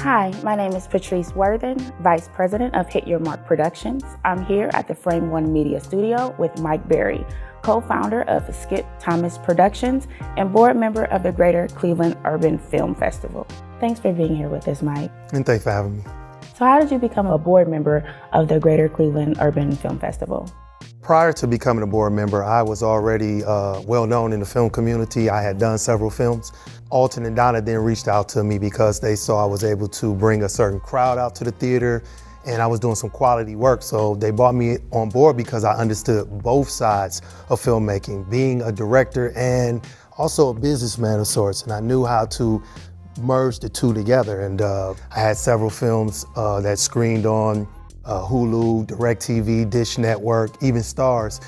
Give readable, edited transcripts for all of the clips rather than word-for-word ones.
Hi, my name is Patrice Worthen, Vice President of Hit Your Mark Productions. I'm here at the Frame One Media Studio with Mike Berry, co-founder of Skip Thomas Productions and board member of the Greater Cleveland Urban Film Festival. Thanks for being here with us, Mike. And thanks for having me. So how did you become a board member of the Greater Cleveland Urban Film Festival? Prior to becoming a board member, I was already well known in the film community. I had done several films. Alton and Donna then reached out to me because they saw I was able to bring a certain crowd out to the theater and I was doing some quality work. So they brought me on board because I understood both sides of filmmaking, being a director and also a businessman of sorts. And I knew how to merge the two together. And I had several films that screened on Hulu, DirecTV, Dish Network, even Stars.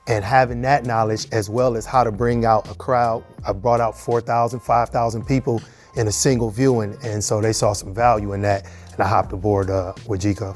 And having that knowledge as well as how to bring out a crowd, I brought out 4,000, 5,000 people in a single viewing. And so they saw some value in that. And I hopped aboard with GCUFF.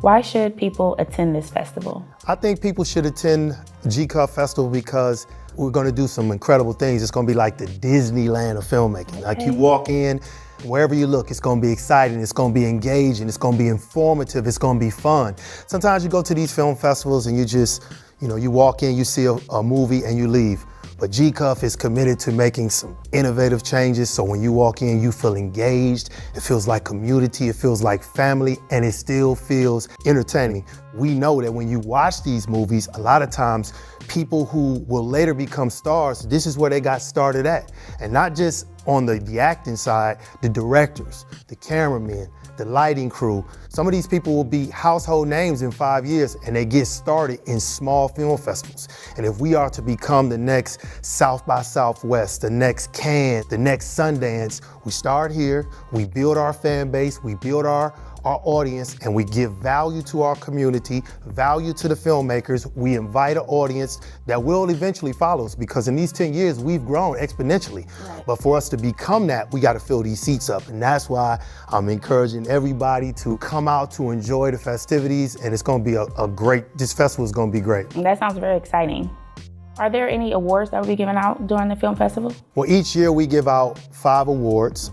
Why should people attend this festival? I think people should attend GCUFF Festival because we're going to do some incredible things. It's going to be like the Disneyland of filmmaking. Okay. Like you walk in, wherever you look, it's going to be exciting, it's going to be engaging, it's going to be informative, it's going to be fun. Sometimes you go to these film festivals and you just, you walk in, you see a movie and you leave. But GCUFF is committed to making some innovative changes. So when you walk in, you feel engaged. It feels like community, it feels like family, and it still feels entertaining. We know that when you watch these movies, a lot of times people who will later become stars, this is where they got started at. And not just on the acting side, the directors, the cameramen, the lighting crew. Some of these people will be household names in 5 years and they get started in small film festivals. And if we are to become the next South by Southwest, the next Cannes, the next Sundance, we start here, we build our fan base, we build our audience, and we give value to our community, value to the filmmakers. We invite an audience that will eventually follow us because in these 10 years, we've grown exponentially. Right. But for us to become that, we got to fill these seats up. And that's why I'm encouraging everybody to come out to enjoy the festivities. And it's going to be this festival is going to be great. That sounds very exciting. Are there any awards that will be given out during the film festival? Well, each year we give out 5 awards.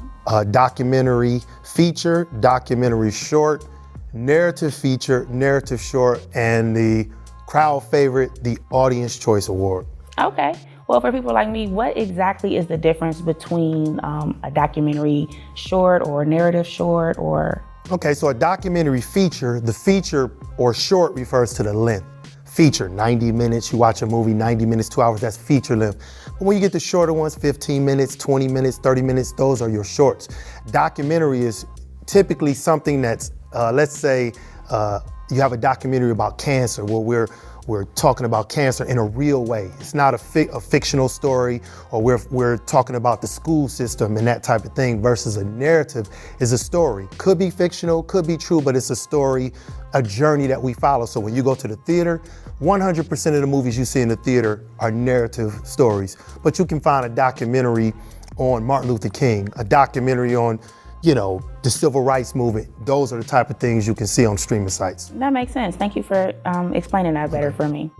Documentary feature, documentary short, narrative feature, narrative short, and the crowd favorite, the Audience Choice Award. Okay. Well, for people like me, what exactly is the difference between a documentary short or a narrative short or? Okay, so a documentary feature, the feature or short refers to the length. Feature, 90 minutes, you watch a movie, 90 minutes, 2 hours, that's feature length. But when you get the shorter ones, 15 minutes, 20 minutes, 30 minutes, those are your shorts. Documentary is typically something that's, let's say you have a documentary about cancer where we're talking about cancer in a real way. It's not a fictional story, or we're talking about the school system and that type of thing, versus a narrative is a story. Could be fictional, could be true, but it's a story, a journey that we follow. So when you go to the theater, 100% of the movies you see in the theater are narrative stories. But you can find a documentary on Martin Luther King, a documentary on the civil rights movement. Those are the type of things you can see on streaming sites. That makes sense. Thank you for explaining that better for me.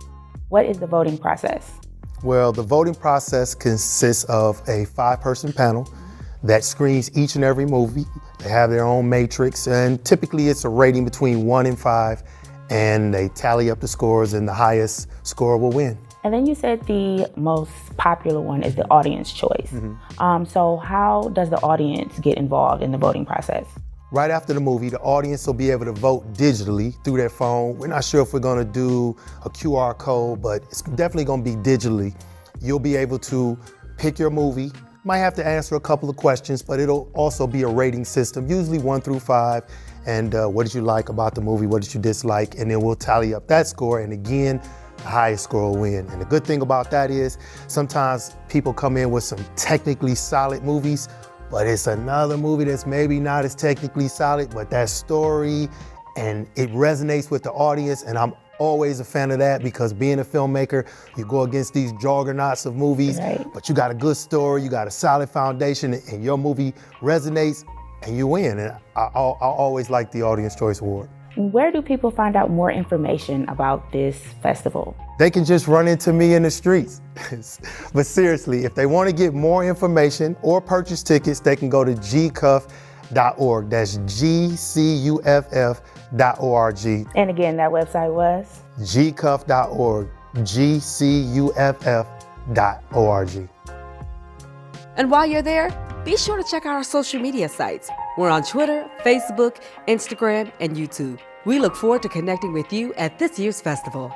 What is the voting process? Well, the voting process consists of a 5-person panel that screens each and every movie. They have their own matrix, and typically it's a rating between 1 and 5, and they tally up the scores, and the highest score will win. And then you said the most popular one is the Audience Choice. Mm-hmm. So how does the audience get involved in the voting process? Right after the movie, the audience will be able to vote digitally through their phone. We're not sure if we're going to do a QR code, but it's definitely going to be digitally. You'll be able to pick your movie. Might have to answer a couple of questions, but it'll also be a rating system, usually 1 through 5. And what did you like about the movie? What did you dislike? And then we'll tally up that score. And again, the highest score will win. And the good thing about that is sometimes people come in with some technically solid movies, but it's another movie that's maybe not as technically solid, but that story and it resonates with the audience. And I'm always a fan of that because being a filmmaker, you go against these juggernauts of movies, right, but you got a good story, you got a solid foundation, and your movie resonates and you win. And I always like the Audience Choice Award. Where do people find out more information about this festival? They can just run into me in the streets. But seriously, if they want to get more information or purchase tickets, they can go to GCUFF GCUFF.org. That's GCUFF.org. And again, that website was? GCUFF.org. GCUFF.org. And while you're there, be sure to check out our social media sites. We're on Twitter, Facebook, Instagram, and YouTube. We look forward to connecting with you at this year's festival.